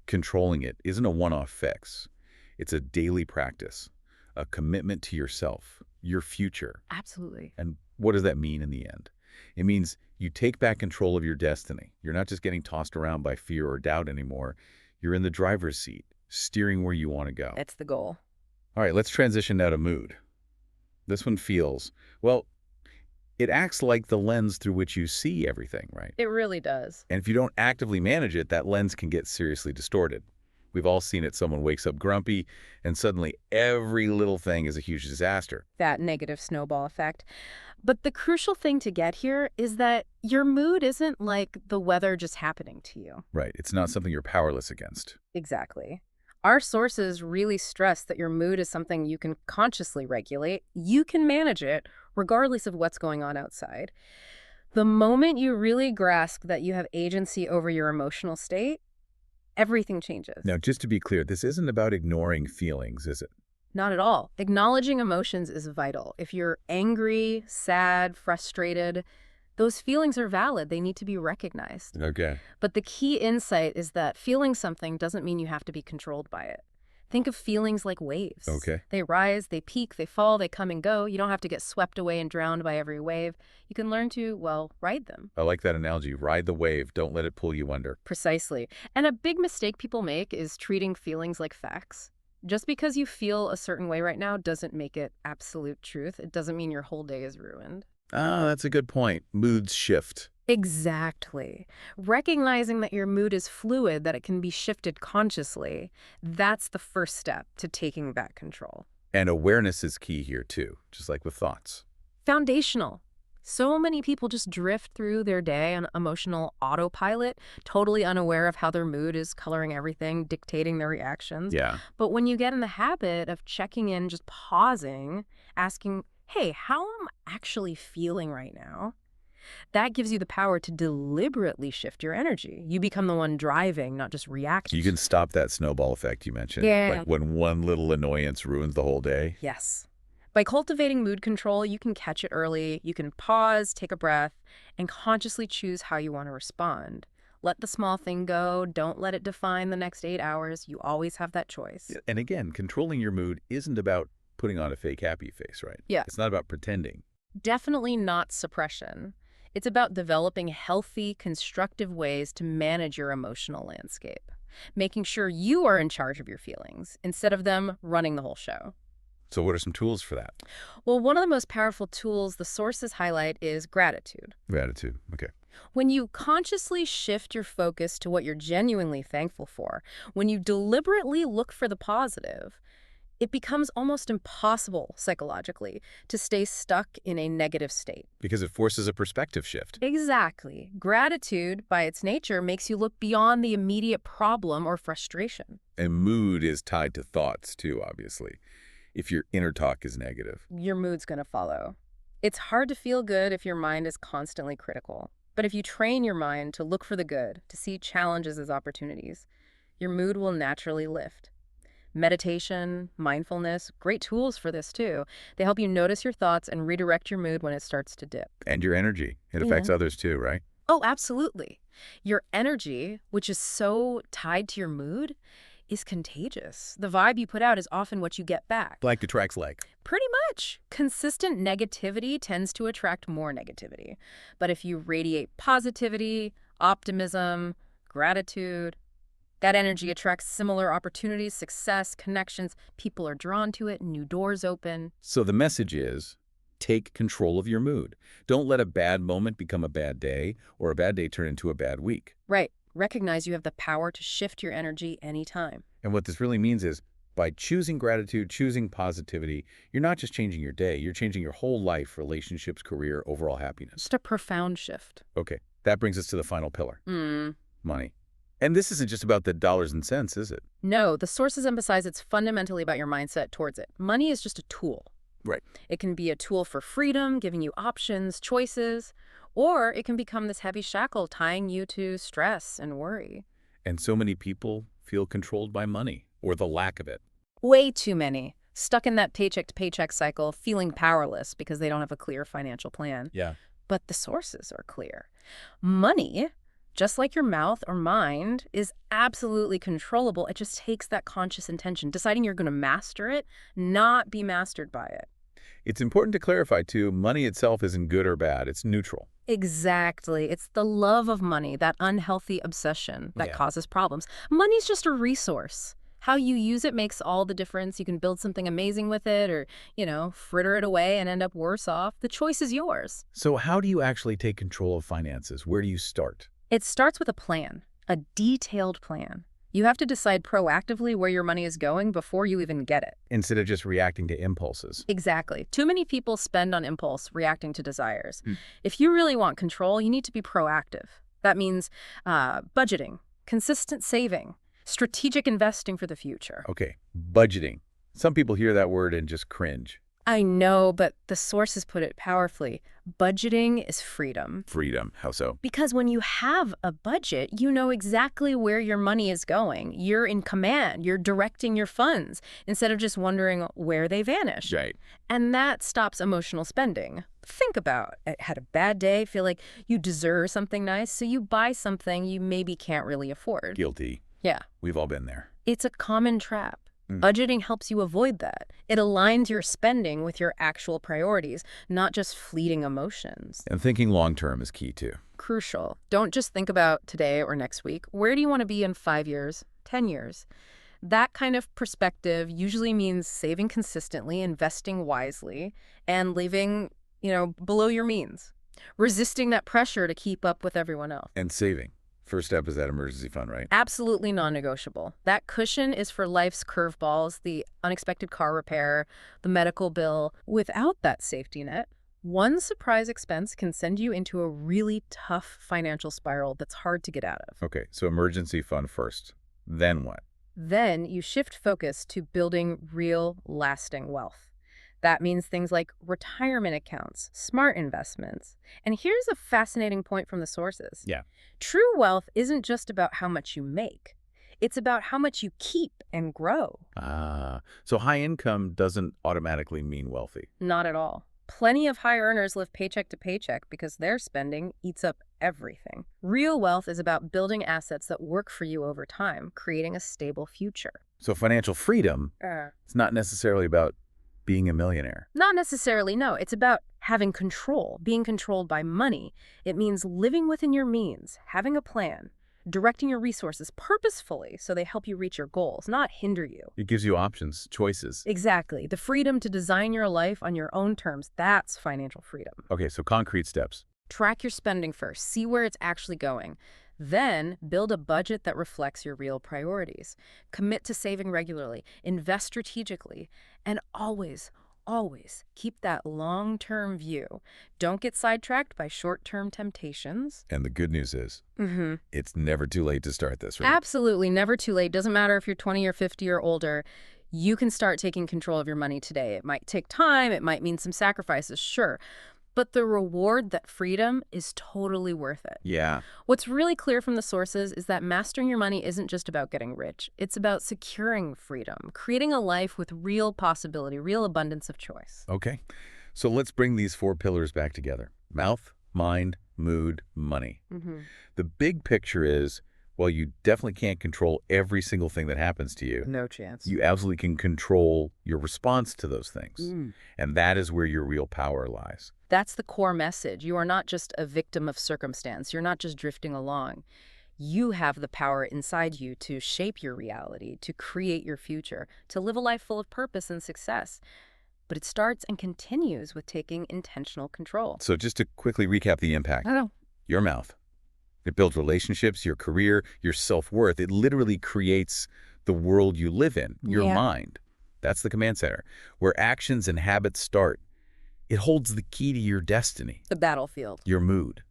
Controlling it isn't a one-off fix. It's a daily practice, a commitment to yourself, your future. Absolutely. And what does that mean in the end? It means you take back control of your destiny. You're not just getting tossed around by fear or doubt anymore. You're in the driver's seat, steering where you want to go. It's the goal. All right, let's transition now to mood. This one feels, well, it acts like the lens through which you see everything, right? It really does. And if you don't actively manage it, that lens can get seriously distorted. We've all seen it. Someone wakes up grumpy, and suddenly every little thing is a huge disaster. That negative snowball effect. But the crucial thing to get here is that your mood isn't like the weather just happening to you. Right. It's not something you're powerless against. Exactly. Our sources really stress that your mood is something you can consciously regulate. You can manage it regardless of what's going on outside. The moment you really grasp that you have agency over your emotional state, everything changes. Now, just to be clear, this isn't about ignoring feelings, is it? Not at all. Acknowledging emotions is vital. If you're angry, sad, frustrated, those feelings are valid. They need to be recognized. Okay. But the key insight is that feeling something doesn't mean you have to be controlled by it. Think of feelings like waves. Okay. They rise, they peak, they fall, they come and go. You don't have to get swept away and drowned by every wave. You can learn to, well, ride them. I like that analogy. Ride the wave. Don't let it pull you under. Precisely. And a big mistake people make is treating feelings like facts. Just because you feel a certain way right now doesn't make it absolute truth. It doesn't mean your whole day is ruined. Ah, that's a good point. Moods shift. Exactly. Recognizing that your mood is fluid, that it can be shifted consciously, that's the first step to taking back control. And awareness is key here, too, just like with thoughts. Foundational. So many people just drift through their day on emotional autopilot, totally unaware of how their mood is coloring everything, dictating their reactions. Yeah. But when you get in the habit of checking in, just pausing, asking, hey, how am I actually feeling right now? That gives you the power to deliberately shift your energy. You become the one driving, not just reacting. You can stop that snowball effect you mentioned. Yeah. Like when one little annoyance ruins the whole day. Yes. By cultivating mood control, you can catch it early, you can pause, take a breath, and consciously choose how you want to respond. Let the small thing go. Don't let it define the next 8 hours. You always have that choice. And again, controlling your mood isn't about putting on a fake happy face, right? Yeah. It's not about pretending. Definitely not suppression. It's about developing healthy, constructive ways to manage your emotional landscape, making sure you are in charge of your feelings instead of them running the whole show. So what are some tools for that? Well, one of the most powerful tools the sources highlight is gratitude. Gratitude. Okay. When you consciously shift your focus to what you're genuinely thankful for, when you deliberately look for the positive, it becomes almost impossible psychologically to stay stuck in a negative state. Because it forces a perspective shift. Exactly. Gratitude, by its nature, makes you look beyond the immediate problem or frustration. And mood is tied to thoughts, too, obviously. If your inner talk is negative. Your mood's going to follow. It's hard to feel good if your mind is constantly critical. But if you train your mind to look for the good, to see challenges as opportunities, your mood will naturally lift. Meditation, mindfulness, great tools for this too. They help you notice your thoughts and redirect your mood when it starts to dip. And your energy. It affects others, too, right? Oh, absolutely. Your energy, which is so tied to your mood, is contagious. The vibe you put out is often what you get back. Like attracts like. Pretty much. Consistent negativity tends to attract more negativity. But if you radiate positivity, optimism, gratitude, that energy attracts similar opportunities, success, connections. People are drawn to it, new doors open. So the message is, take control of your mood. Don't let a bad moment become a bad day, or a bad day turn into a bad week. Right. Recognize you have the power to shift your energy anytime. And what this really means is, by choosing gratitude, choosing positivity, you're not just changing your day, you're changing your whole life, relationships, career, overall happiness. Just a profound shift. Okay, that brings us to the final pillar, Mm. money. And this isn't just about the dollars and cents, is it? No, the sources emphasize it's fundamentally about your mindset towards it. Money is just a tool. Right. It can be a tool for freedom, giving you options, choices, or it can become this heavy shackle tying you to stress and worry. And so many people feel controlled by money, or the lack of it. Way too many. Stuck in that paycheck-to-paycheck cycle, feeling powerless because they don't have a clear financial plan. Yeah. But the sources are clear. Money, Just like your mouth or mind is absolutely controllable, it just takes that conscious intention, deciding you're going to master it, not be mastered by it. It's important to clarify, too, money itself isn't good or bad. It's neutral. Exactly. It's the love of money, that unhealthy obsession that Yeah. causes problems. Money's just a resource. How you use it makes all the difference. You can build something amazing with it or, fritter it away and end up worse off. The choice is yours. So how do you actually take control of finances? Where do you start? It starts with a plan, a detailed plan. You have to decide proactively where your money is going before you even get it. Instead of just reacting to impulses. Exactly. Too many people spend on impulse, reacting to desires. Hmm. If you really want control, you need to be proactive. That means budgeting, consistent saving, strategic investing for the future. Okay, budgeting. Some people hear that word and just cringe. I know, but the sources put it powerfully. Budgeting is freedom. Freedom. How so? Because when you have a budget, you know exactly where your money is going. You're in command. You're directing your funds instead of just wondering where they vanish. Right. And that stops emotional spending. Think about it. Had a bad day, feel like you deserve something nice, so you buy something you maybe can't really afford. Guilty. Yeah. We've all been there. It's a common trap. Mm. Budgeting helps you avoid that. It aligns your spending with your actual priorities, not just fleeting emotions. And thinking long-term is key, too. Crucial. Don't just think about today or next week. Where do you want to be in 5 years, 10 years? That kind of perspective usually means saving consistently, investing wisely, and living, below your means. Resisting that pressure to keep up with everyone else. And saving. First step is that emergency fund, right? Absolutely non-negotiable. That cushion is for life's curveballs, the unexpected car repair, the medical bill. Without that safety net, one surprise expense can send you into a really tough financial spiral that's hard to get out of. Okay, so emergency fund first. Then what? Then you shift focus to building real, lasting wealth. That means things like retirement accounts, smart investments. And here's a fascinating point from the sources. Yeah. True wealth isn't just about how much you make. It's about how much you keep and grow. So high income doesn't automatically mean wealthy. Not at all. Plenty of high earners live paycheck to paycheck because their spending eats up everything. Real wealth is about building assets that work for you over time, creating a stable future. So financial freedom, it's not necessarily about being a millionaire. Not necessarily, no. It's about having control, being controlled by money. It means living within your means, having a plan, directing your resources purposefully so they help you reach your goals, not hinder you. It gives you options, choices. Exactly. The freedom to design your life on your own terms, that's financial freedom. Okay, so concrete steps. Track your spending first. See where it's actually going. Then build a budget that reflects your real priorities. Commit to saving regularly. Invest strategically. And always, always keep that long-term view. Don't get sidetracked by short-term temptations. And the good news is, Mm-hmm. it's never too late to start this, right? Absolutely. Never too late. Doesn't matter if you're 20 or 50 or older. You can start taking control of your money today. It might take time. It might mean some sacrifices, sure. But the reward, that freedom, is totally worth it. Yeah. What's really clear from the sources is that mastering your money isn't just about getting rich. It's about securing freedom, creating a life with real possibility, real abundance of choice. Okay. So let's bring these 4 pillars back together. Mouth, mind, mood, money. Mm-hmm. The big picture is, well, you definitely can't control every single thing that happens to you. No chance. You absolutely can control your response to those things. Mm. And that is where your real power lies. That's the core message. You are not just a victim of circumstance. You're not just drifting along. You have the power inside you to shape your reality, to create your future, to live a life full of purpose and success. But it starts and continues with taking intentional control. So just to quickly recap the impact. I know. Your mouth. It builds relationships, your career, your self-worth. It literally creates the world you live in, your Yeah. mind. That's the command center. Where actions and habits start, it holds the key to your destiny, The battlefield. your mood.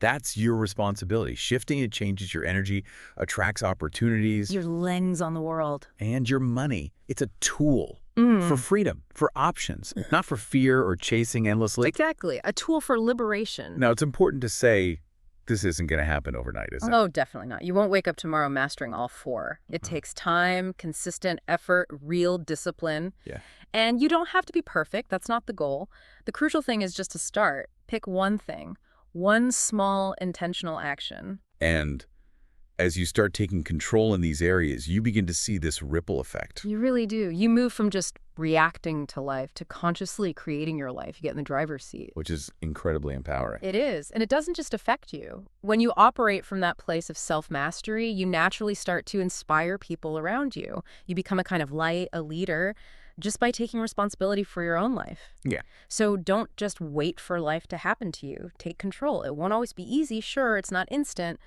That's your responsibility. Shifting it changes your energy, attracts opportunities, Your lens on the world. and your money. It's a tool Mm. for freedom, for options, not for fear or chasing endlessly. Exactly. A tool for liberation. Now, it's important to say this isn't going to happen overnight, is it? Oh, definitely not. You won't wake up tomorrow mastering all 4. It takes time, consistent effort, real discipline. Yeah. And you don't have to be perfect. That's not the goal. The crucial thing is just to start. Pick one thing, one small intentional action. And as you start taking control in these areas, you begin to see this ripple effect. You really do. You move from just reacting to life to consciously creating your life. You get in the driver's seat. Which is incredibly empowering. It is. And it doesn't just affect you. When you operate from that place of self-mastery, you naturally start to inspire people around you. You become a kind of light, a leader, just by taking responsibility for your own life. Yeah. So don't just wait for life to happen to you. Take control. It won't always be easy. Sure, it's not instant,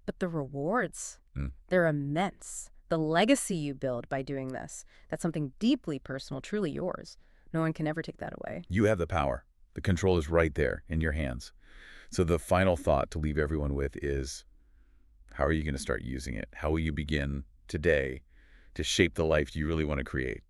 but the rewards, they're immense. The legacy you build by doing this, that's something deeply personal, truly yours. No one can ever take that away. You have the power. The control is right there in your hands. So the final thought to leave everyone with is, how are you going to start using it? How will you begin today to shape the life you really want to create?